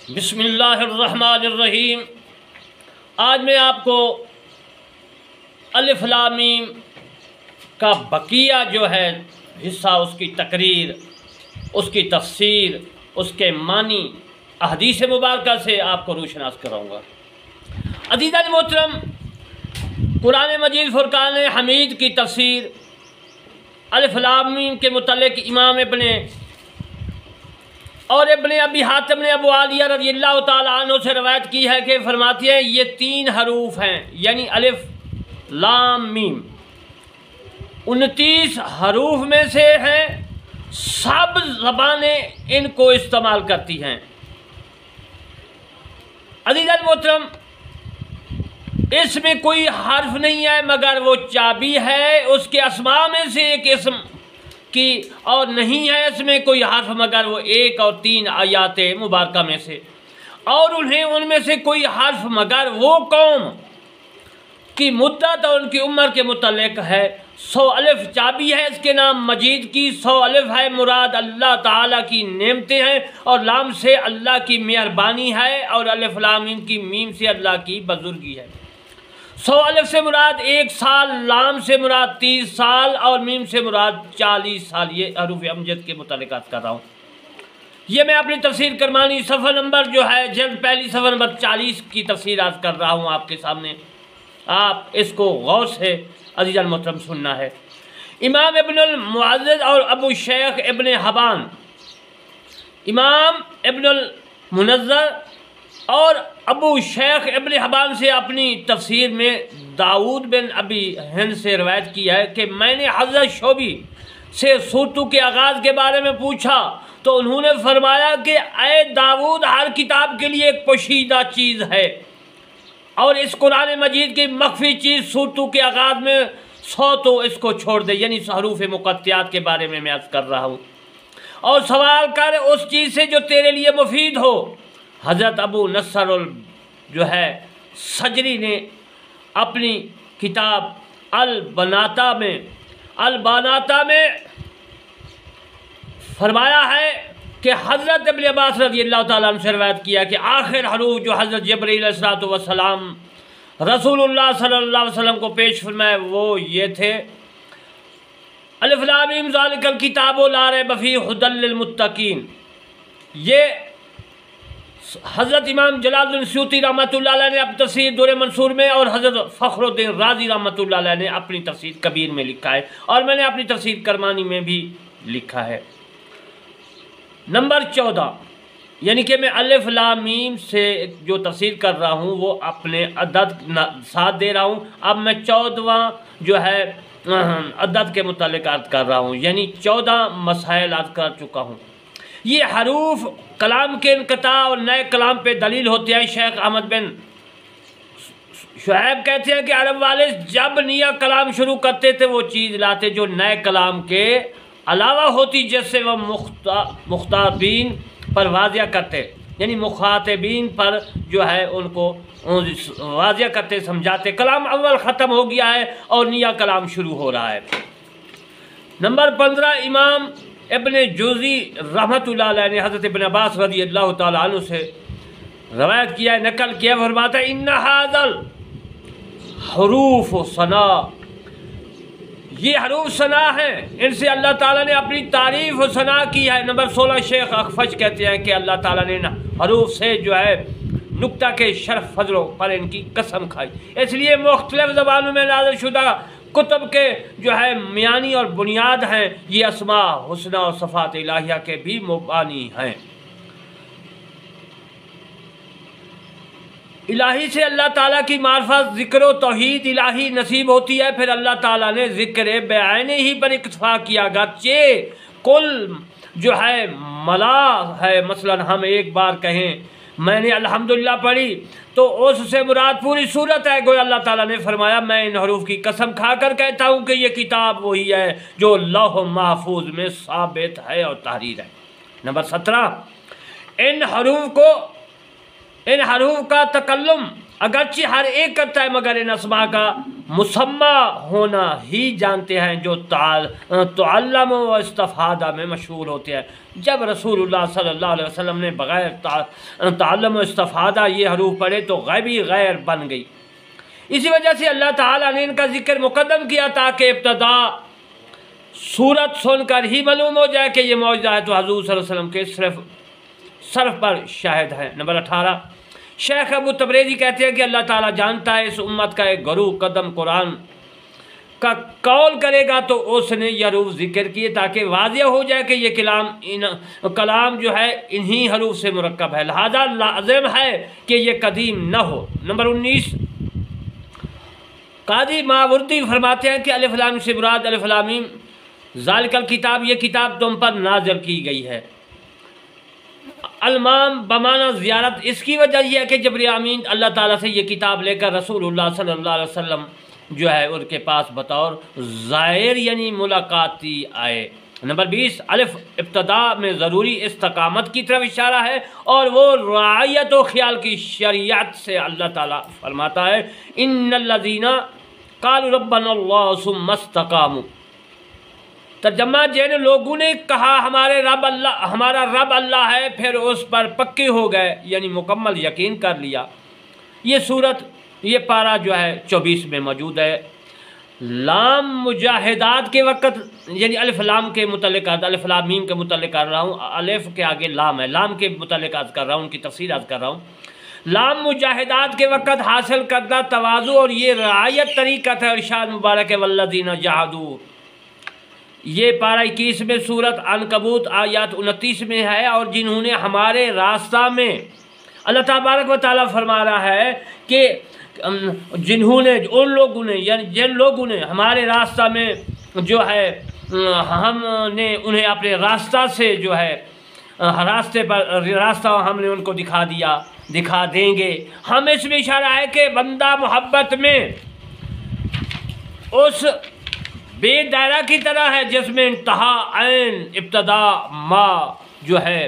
بسم اللہ الرحمن الرحیم۔ آج میں آپ کو الف لام میم کا بقیہ جو ہے حصہ، اس کی تقریر، اس کی تفسیر، اس کے معنی احادیث مبارکہ سے آپ کو روشناس کراؤں گا۔ عزیزان محترم، قرآن مجید فرقان حمید کی تفسیر الف لام میم کے متعلق امام ابن ابی حاتم نے ابو عالیہ رضی اللہ تعالیٰ عنہ سے روایت کی ہے کہ فرماتی ہیں یہ 3 حروف ہیں، یعنی الف لام میم 29 حروف میں سے ہیں، سب زبانیں ان کو استعمال کرتی ہیں۔ عزیزان محترم، اس میں کوئی حرف نہیں ہے مگر وہ چابی ہے، اس کے اسماء میں سے ایک اسم کی، اور نہیں ہے اس میں کوئی حرف مگر وہ 1 اور 3 آیات مبارکہ میں سے، اور انہیں ان میں سے کوئی حرف مگر وہ قوم کی مدت اور ان کی عمر کے متعلق ہے۔ 100 الف چابی ہے اس کے نام مجید کی، 100 الف ہے مراد اللہ تعالیٰ کی نعمتیں ہیں، اور لام سے اللہ کی مہربانی ہے، اور الف لام میم کی میم سے اللہ کی بزرگی ہے۔ 100 الف سے مراد 1 سال، لام سے مراد 30 سال، اور میم سے مراد 40 سال۔ یہ حروف امجد کے متعلقات کر رہا ہوں۔ یہ میں اپنی تفسیر کرمانی صفحہ نمبر جو ہے جلد پہلی صفحہ نمبر 40 کی تفسیرات کر رہا ہوں آپ کے سامنے، آپ اس کو غور سے عزیزان محترم سننا ہے۔ امام ابن المعزز اور ابو شیخ ابن حبان، امام ابن المنذر اور ابو شیخ ابن حبان سے اپنی تفسیر میں داؤد بن ابی ہند سے روایت کی ہے کہ میں نے حضرت شعبی سے سورتوں کے آغاز کے بارے میں پوچھا تو انہوں نے فرمایا کہ اے داؤد، ہر کتاب کے لیے ایک پوشیدہ چیز ہے، اور اس قرآن مجید کی مخفی چیز سورتوں کے آغاز میں 100 تو اس کو چھوڑ دے، یعنی حروف مقطعات کے بارے میں عرض کر رہا ہوں، اور سوال کر اس چیز سے جو تیرے لیے مفید ہو۔ حضرت ابو نصر جو ہے سجری نے اپنی کتاب البناتا میں فرمایا ہے کہ حضرت ابن عباس رضی اللہ تعالیٰ عنہ سے روایت کیا کہ آخر حروف جو حضرت جبرائیل علیہ السلام رسول اللہ صلی اللہ علیہ وسلم کو پیش فرمائے وہ یہ تھے: الف لام میم ذالک الکتاب لا ریب فیہ ھدی للمتقین۔ یہ حضرت امام جلال الدین سیوطی رحمۃ اللہ علیہ نے اپنی تفسیر دور منصور میں، اور حضرت فخر الدین رازی رحمۃ اللہ علیہ نے اپنی تفسیر کبیر میں لکھا ہے، اور میں نے اپنی تفسیر کرمانی میں بھی لکھا ہے۔ نمبر 14، یعنی کہ میں الف لام میم سے جو تفسیر کر رہا ہوں وہ اپنے عدد ساتھ دے رہا ہوں۔ اب میں 14واں جو ہے عدد کے متعلق عرض کر رہا ہوں، یعنی 14 مسائل عرض کر چکا ہوں۔ یہ حروف کلام کے انقطاع اور نئے کلام پہ دلیل ہوتے ہیں۔ شیخ احمد بن شعیب کہتے ہیں کہ عرب والے جب نیا کلام شروع کرتے تھے وہ چیز لاتے جو نئے کلام کے علاوہ ہوتی، جس سے وہ مخاطبین پر واضح کرتے، یعنی مخاطبین پر جو ہے ان کو واضح کرتے، سمجھاتے۔ کلام اول ختم ہو گیا ہے اور نیا کلام شروع ہو رہا ہے۔ نمبر 15، امام ابن جوزی رحمۃ اللہ علیہ نے حضرت ابن عباس رضی اللہ تعالیٰ عنہ سے روایت کیا ہے، نقل کیا، فرماتا ہے ان ھذا الحروف ثنا، یہ حروف ثنا ہیں، ان سے اللہ تعالیٰ نے اپنی تعریف و ثنا کی ہے۔ نمبر 16، شیخ اخفش کہتے ہیں کہ اللہ تعالیٰ نے حروف سے جو ہے نقطہ کے شرف فضلوں پر ان کی قسم کھائی، اس لیے مختلف زبانوں میں نازل شدہ کتب کے جو ہے میانی اور بنیاد ہیں، یہ اسماء حسنہ اور صفات الہیہ کے بھی مبانی ہیں۔ الہی سے اللہ تعالیٰ کی معرفت، ذکر و توحید الہی نصیب ہوتی ہے، پھر اللہ تعالیٰ نے ذکر بعینے ہی پر اکتفا کیا، گرچہ کل جو ہے ملا ہے، مثلا ہم ایک بار کہیں میں نے الحمدللہ پڑھی تو اس سے مراد پوری صورت ہے، گویا اللہ تعالیٰ نے فرمایا میں ان حروف کی قسم کھا کر کہتا ہوں کہ یہ کتاب وہی ہے جو لوح محفوظ میں ثابت ہے اور تحریر ہے۔ نمبر 17، ان حروف کا تکلم اگرچہ ہر ایک کرتا ہے مگر ان اسماء کا مسمى ہونا ہی جانتے ہیں جو تعلم و استفادہ میں مشہور ہوتے ہیں۔ جب رسول اللہ صلی اللہ علیہ وسلم نے بغیر تعلم و استفادہ یہ حروف پڑھے تو غیبی غیر بن گئی۔ اسی وجہ سے اللہ تعالیٰ نے ان کا ذکر مقدم کیا تاکہ ابتدا صورت سن کر ہی معلوم ہو جائے کہ یہ معجزہ ہے، تو حضور صلی اللہ علیہ وسلم کے صرف پر شاہد ہے۔ نمبر 18، شیخ ابو تبریزی کہتے ہیں کہ اللہ تعالیٰ جانتا ہے اس امت کا ایک گروہ قدم قرآن کا قول کرے گا تو اس نے یہ حروف ذکر کیے تاکہ واضح ہو جائے کہ یہ کلام جو ہے انہی حروف سے مرکب ہے، لہذا لازم ہے کہ یہ قدیم نہ ہو۔ نمبر 19، قاضی ماوردی فرماتے ہیں کہ الف لام سے مراد الف لام میم ذالک الکتاب، یہ کتاب تم پر نازل کی گئی ہے۔ المام بمانا زیارت، اس کی وجہ یہ ہے کہ جبریل امین اللہ تعالیٰ سے یہ کتاب لے کر رسول اللہ صلی اللہ علیہ وسلم جو ہے ان کے پاس بطور زائر یعنی ملاقاتی آئے۔ نمبر 20، الف ابتدا میں ضروری استقامت کی طرف اشارہ ہے اور وہ رعایت و خیال کی شریعت سے اللہ تعالیٰ فرماتا ہے ان الذین قالوا ربنا اللہ ثم استقاموا۔ ترجمہ، جن لوگوں نے کہا ہمارا رب اللہ ہے پھر اس پر پکے ہو گئے یعنی مکمل یقین کر لیا۔ یہ صورت، یہ پارہ جو ہے 24 میں موجود ہے۔ لام مجاہدات کے وقت یعنی الف لام کے متعلق، الف لام میم کے متعلق کر رہا ہوں، الف کے آگے لام ہے، لام کے متعلق عرض کر رہا ہوں، ان کی تفسیر عرض کر رہا ہوں۔ لام مجاہدات کے وقت حاصل کردہ تواضع اور یہ رعایت طریقت ہے، ارشاد مبارک ہے والذین جاہدوا، یہ پارہ 21 میں سورت عنکبوت آیات 29 میں ہے، اور جنہوں نے ہمارے راستہ میں، اللہ تبارک و تعالیٰ فرما رہا ہے کہ جنہوں نے، ان لوگوں نے یعنی جن لوگوں نے ہمارے راستہ میں جو ہے ہم نے انہیں اپنے راستہ سے جو ہے راستے پر راستہ ہم نے ان کو دکھا دیا، دکھا دیں گے۔ ہم اس میں اشارہ ہے کہ بندہ محبت میں اس بے دائرہ کی طرح ہے جس میں انتہا عین ابتدا ما جو ہے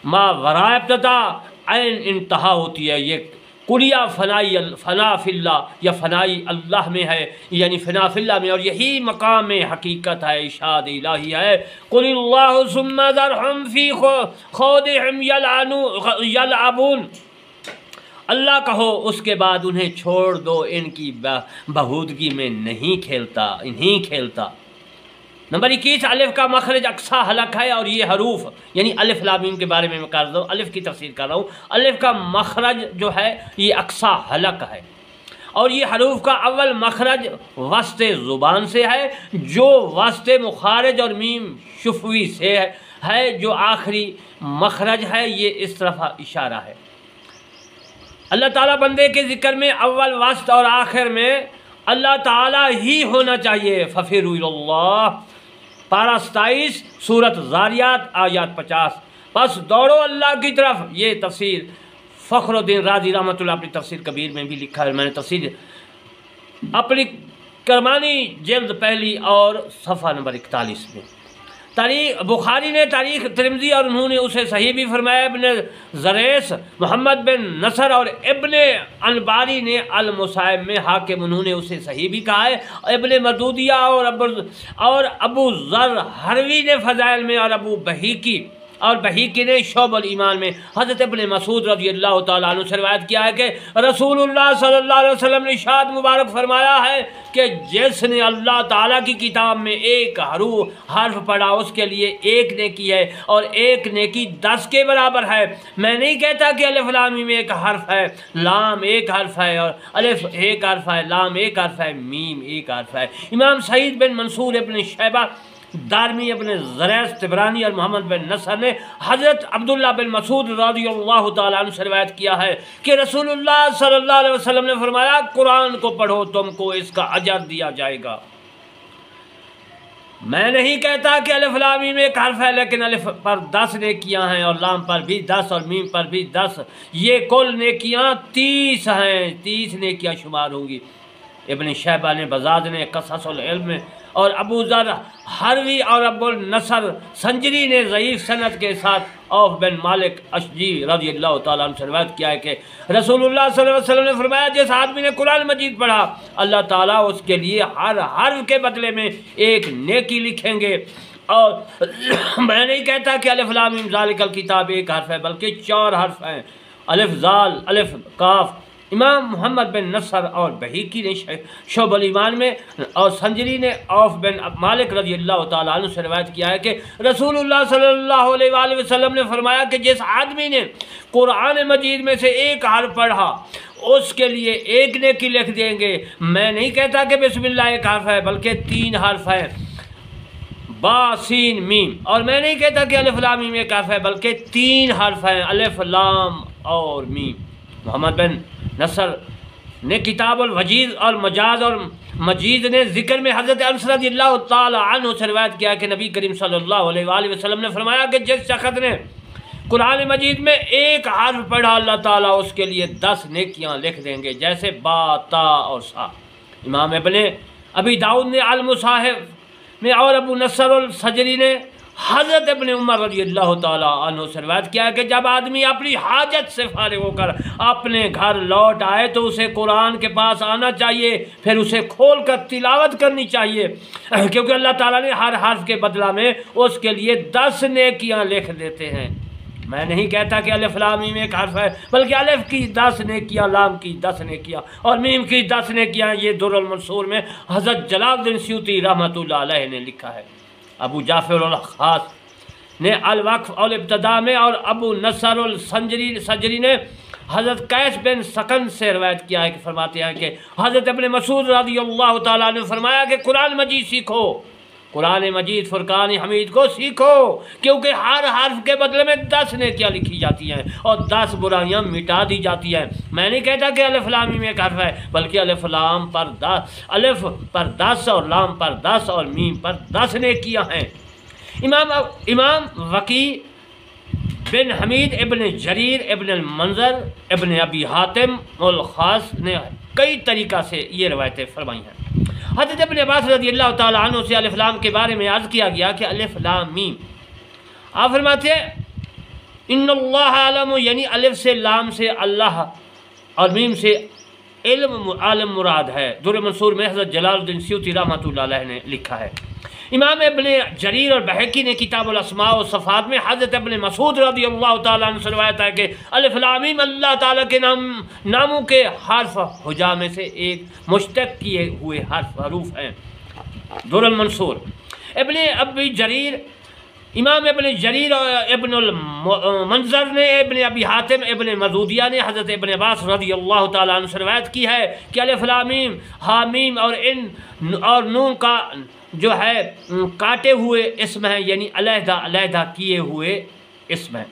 ما وراء ابتدا عین انتہا ہوتی ہے۔ یہ کلیہ فنا فی اللہ یا فنائی اللہ میں ہے، یعنی فنا فی اللہ میں، اور یہی مقام حقیقت ہے، ارشاد الہی ہے قل اللہ ثم ذرہم فی خوضہم یلعبون، اللہ کہو اس کے بعد انہیں چھوڑ دو ان کی بہودگی میں نہیں کھیلتا۔ نمبر 21، الف کا مخرج اقصا حلق ہے، اور یہ حروف یعنی الف لام میم کے بارے میں کر رہا ہوں، الف کی تفسیر کر رہا ہوں، الف کا مخرج جو ہے یہ اقصا حلق ہے، اور یہ حروف کا اول مخرج وسط زبان سے ہے جو وسط مخارج اور میم شفوی سے ہے جو آخری مخرج ہے، یہ اس طرف اشارہ ہے۔ اللہ تعالیٰ بندے کے ذکر میں اول وسط اور آخر میں اللہ تعالیٰ ہی ہونا چاہیے۔ ففروا الی اللہ، پارہ 27 سورت زاریات آیات 50، بس دوڑو اللہ کی طرف۔ یہ تفسیر فخر الدین رازی رحمۃ اللہ اپنی تفسیر کبیر میں بھی لکھا ہے، میں نے تفسیر اپنی کرمانی جلد پہلی اور صفحہ نمبر 41 میں۔ تاریخ بخاری نے تاریخ ترمذی اور انہوں نے اسے صحیح بھی فرمایا، ابن زریس محمد بن نصر اور ابن انباری نے المصائب میں، حاکم انہوں نے اسے صحیح بھی کہا ہے، ابن مردودیہ اور ابو ذر ہروی نے فضائل میں، اور ابو بہیکی نے شعب الایمان میں حضرت ابن مسعود رضی اللہ تعالیٰ عنہ سے روایت کیا ہے کہ رسول اللہ صلی اللہ علیہ وسلم نے ارشاد مبارک فرمایا ہے کہ جس نے اللہ تعالیٰ کی کتاب میں ایک حرف پڑھا اس کے لیے ایک نیکی ہے، اور ایک نیکی 10 کے برابر ہے۔ میں نہیں کہتا کہ الف لام میم ایک حرف ہے، لام ایک حرف ہے، اور الف ایک حرف ہے، لام ایک حرف ہے، میم ایک حرف ہے۔ امام سعید بن منصور ابن شیبہ دارمی ابن زریس طبرانی اور محمد بن نصر نے حضرت عبداللہ بن مسعود رضی اللہ تعالیٰ عنہ سے روایت کیا ہے کہ رسول اللہ صلی اللہ علیہ وسلم نے فرمایا قرآن کو پڑھو تم کو اس کا اجر دیا جائے گا۔ میں نہیں کہتا کہ الف لام میم ایک حرف ہے، لیکن الف پر 10 نیکیاں ہیں اور لام پر بھی 10 اور میم پر بھی 10، یہ کل نیکیاں 30 ہیں، 30 نیکیاں شمار ہوں گی۔ ابن شیبہ نے بزاد نے قصص العلم اور ابو ذر حروی اور ابو النصر سنجری نے ضعیف سند کے ساتھ عوف بن مالک اشجعی رضی اللہ تعالیٰ عنہ سے روایت کیا ہے کہ رسول اللہ صلی اللہ علیہ وسلم نے فرمایا جس آدمی نے قرآن مجید پڑھا اللہ تعالیٰ اس کے لیے ہر حرف کے بدلے میں ایک نیکی لکھیں گے۔ اور میں نہیں کہتا کہ الف لام میم ذالک الکتاب ایک حرف ہے، بلکہ 4 حرف ہیں، الف ذال الف کاف۔ امام محمد بن نصر اور بہیقی نے شعب الایمان میں اور سنجری نے عوف بن مالک رضی اللہ تعالیٰ عنہ سے روایت کیا ہے کہ رسول اللہ صلی اللہ علیہ وآلہ وسلم نے فرمایا کہ جس آدمی نے قرآن مجید میں سے ایک حرف پڑھا اس کے لیے ایک نیکی لکھ دیں گے۔ میں نہیں کہتا کہ بسم اللہ ایک حرف ہے، بلکہ 3 حرف ہے، با سین میم۔ اور میں نہیں کہتا کہ الف لام میم ایک حرف ہے، بلکہ 3 حرف ہیں، الف لام اور میم۔ محمد بن نصر نے کتاب الوجیز اور مجاز اور مجید نے ذکر میں حضرت انس رضی اللہ تعالی عنہ سے روایت کیا کہ نبی کریم صلی اللہ علیہ وآلہ وسلم نے فرمایا کہ جس شخص نے قرآن مجید میں ایک حرف پڑھا اللہ تعالیٰ اس کے لیے 10 نیکیاں لکھ دیں گے، جیسے با، تا اور سا۔ امام ابن ابی داؤد نے المصاحف میں اور ابو نصر السجری نے حضرت ابن عمر رضی اللہ تعالیٰ عنہ سے روایت کیا ہے کہ جب آدمی اپنی حاجت سے فارغ ہو کر اپنے گھر لوٹ آئے تو اسے قرآن کے پاس آنا چاہیے، پھر اسے کھول کر تلاوت کرنی چاہیے، کیونکہ اللہ تعالیٰ نے ہر حرف کے بدلہ میں اس کے لیے 10 نیکیاں لکھ دیتے ہیں۔ میں نہیں کہتا کہ الف لام میم ایک حرف ہے، بلکہ الف کی 10 نیکیاں، لام کی 10 نیکیاں اور میم کی 10 نیکیاں۔ یہ در المنصور میں حضرت جلال الدین سیوطی رحمۃ اللہ علیہ نے لکھا ہے۔ ابو جعفر الخاص نے الوقف اور ابتداء میں اور ابو نصر السجری نے حضرت قیس بن سکن سے روایت کیا ہے کہ فرماتے ہیں کہ حضرت ابن مسعود رضی اللہ تعالیٰ نے فرمایا کہ قرآن مجید سیکھو، قرآن مجید فرقان حمید کو سیکھو، کیونکہ ہر حرف کے بدلے میں 10 نیکیاں لکھی جاتی ہیں اور 10 برائیاں مٹا دی جاتی ہیں۔ میں نہیں کہتا کہ الف لام میم ایک حرف ہے، بلکہ الف لام پر 10، الف پر 10 اور لام پر 10 اور میم پر 10 نیکیاں ہیں۔ امام وقی بن حمید ابن جریر ابن المنذر ابن ابی حاتم الخاص نے کئی طریقہ سے یہ روایتیں فرمائی ہیں۔ حضرت ابن عباس رضی اللہ تعالیٰ عنہ سے الف لام کے بارے میں عرض کیا گیا کہ الف لام میم، آپ فرماتے ہیں ان اللہ عالم، یعنی الف سے لام سے اللہ اور میم سے علم عالم مراد ہے۔ در منصور میں حضرت جلال الدین سیوطی رحمۃ اللہ علیہ نے لکھا ہے۔ امام ابن جریر اور بہقی نے کتاب الاسماء و صفات میں حضرت ابن مسعود رضی اللہ تعالیٰ عنہ سے روایت ہے کہ الف لام میم اللہ تعالیٰ کے ناموں کے حرف ہجا میں سے ایک مشتق کیے ہوئے حروف ہیں۔ در المنصور ابن ابی جریر، امام ابن جریر اور ابن المنذر نے ابن ابی حاتم ابن مدودیہ نے حضرت ابن عباس رضی اللہ تعالیٰ عنہ سے روایت کی ہے کہ الف لام میم حامیم اور ان اور نون کا جو ہے کاٹے ہوئے اسم ہیں، یعنی علیحدہ علیحدہ کیے ہوئے اسم ہیں۔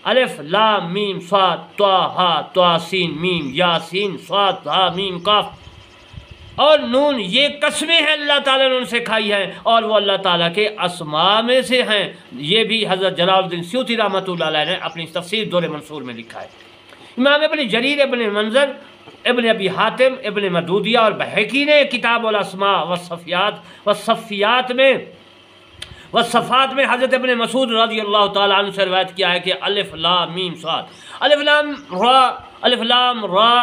الف لام میم صاد طا ہا طا سین میم یا سین صاد ہا میم کاف اور نون، یہ قسمیں ہیں اللہ تعالیٰ نے ان سے کھائی ہیں اور وہ اللہ تعالیٰ کے اسماء میں سے ہیں۔ یہ بھی حضرت جلال الدین سیوطی رحمۃ اللہ علیہ نے اپنی تفسیر در منصور میں لکھا ہے۔ امام ابن جریر ابن منذر ابن ابی حاتم ابن مدودیہ اور بہقی نے کتاب الاسماء والصفات میں حضرت ابن مسعود رضی اللہ تعالیٰ عنہ سے روایت کیا ہے کہ الف لام میم صاد، الف لام را، الف لام را،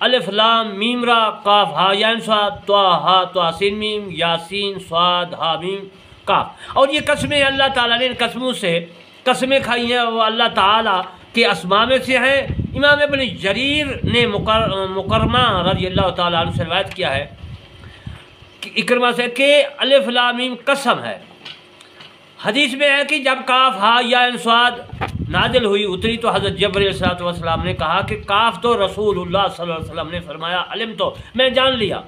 الف لام میم را، قاف ہا یعین صاد، طا ہا طا سین میم، یاسین صاد ہا میم کاف۔ اور یہ قسمیں اللہ تعالیٰ نے ان قسموں سے قسمیں کھائی ہیں، وہ اللہ تعالیٰ کے اسماء میں سے ہیں۔ امام ابن جریر نے مکرمہ رضی اللہ تعالیٰ عنہ سے روایت کیا ہے کہ اکرمہ سے کہ الف لام میم قسم ہے۔ حدیث میں ہے کہ جب کاف ہا یا صاد نازل ہوئی اتری تو حضرت جبرائیل علیہ الصلوۃ والسلام نے کہا کہ کاف تو رسول اللہ صلی اللہ علیہ وسلم نے فرمایا علم تو میں جان لیا،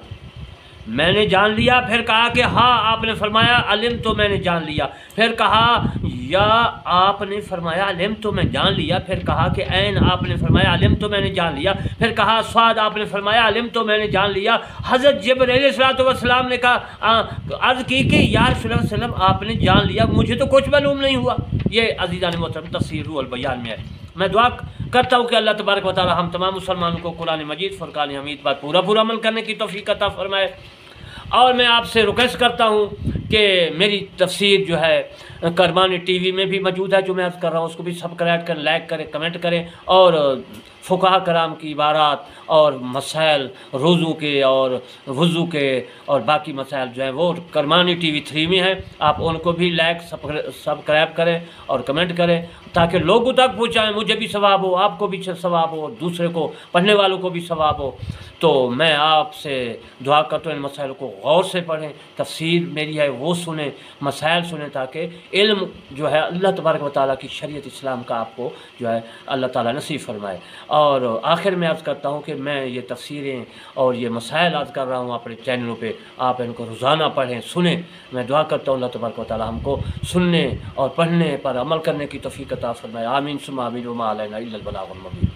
میں نے جان لیا۔ پھر کہا کہ ہاں آپ نے فرمایا علم تو میں نے جان لیا۔ پھر کہا یا آپ نے فرمایا علم تو میں جان لیا۔ پھر کہا کہ عین آپ نے فرمایا علم تو میں نے جان لیا۔ پھر کہا صاد آپ نے فرمایا علم تو میں نے جان لیا۔ حضرت جبرائیل علیہ الصلوۃ والسلام نے کہا عرض کی کہ یا رسول اللہ صلی اللہ علیہ وسلم آپ نے جان لیا، مجھے تو کچھ معلوم نہیں ہوا۔ یہ عزیزان محترم تفسیر روح البیان میں ہے۔ میں دعا کرتا ہوں کہ اللہ تبارک و تعالی ہم تمام مسلمانوں کو قرآن مجید فرقان حمید پر پورا عمل کرنے کی توفیق عطا فرمائے اور میں آپ سے ریکویسٹ کرتا ہوں کہ میری تفسیر جو ہے کرمانی ٹی وی میں بھی موجود ہے، جو میں عرض کر رہا ہوں، اس کو بھی سبسکرائب کریں، لائک کریں، کمنٹ کریں، اور فقہا کرام کی عبارات اور مسائل روزو کے اور وضو کے اور باقی مسائل جو ہیں وہ کرمانی ٹی وی 3 میں ہیں، آپ ان کو بھی لائک سبسکرائب کریں اور کمنٹ کریں تاکہ لوگوں تک پہنچائیں، مجھے بھی ثواب ہو، آپ کو بھی ثواب ہو، دوسرے کو پڑھنے والوں کو بھی ثواب ہو۔ تو میں آپ سے دعا کرتا ہوں ان مسائل کو غور سے پڑھیں، تفسیر میری ہے وہ سنیں، مسائل سنیں، تاکہ علم جو ہے اللہ تبارک و تعالیٰ کی شریعت اسلام کا آپ کو جو ہے اللہ تعالیٰ نصیب فرمائے۔ اور آخر میں عرض کرتا ہوں کہ میں یہ تفسیریں اور یہ مسائل عرض کر رہا ہوں اپنے چینلوں پہ، آپ ان کو روزانہ پڑھیں، سنیں۔ میں دعا کرتا ہوں اللہ تبارک و تعالیٰ ہم کو سننے اور پڑھنے پر عمل کرنے کی توفیق عطا فرمائے۔ آمین ثم آمین، وما علینا الا البلاغ المبین۔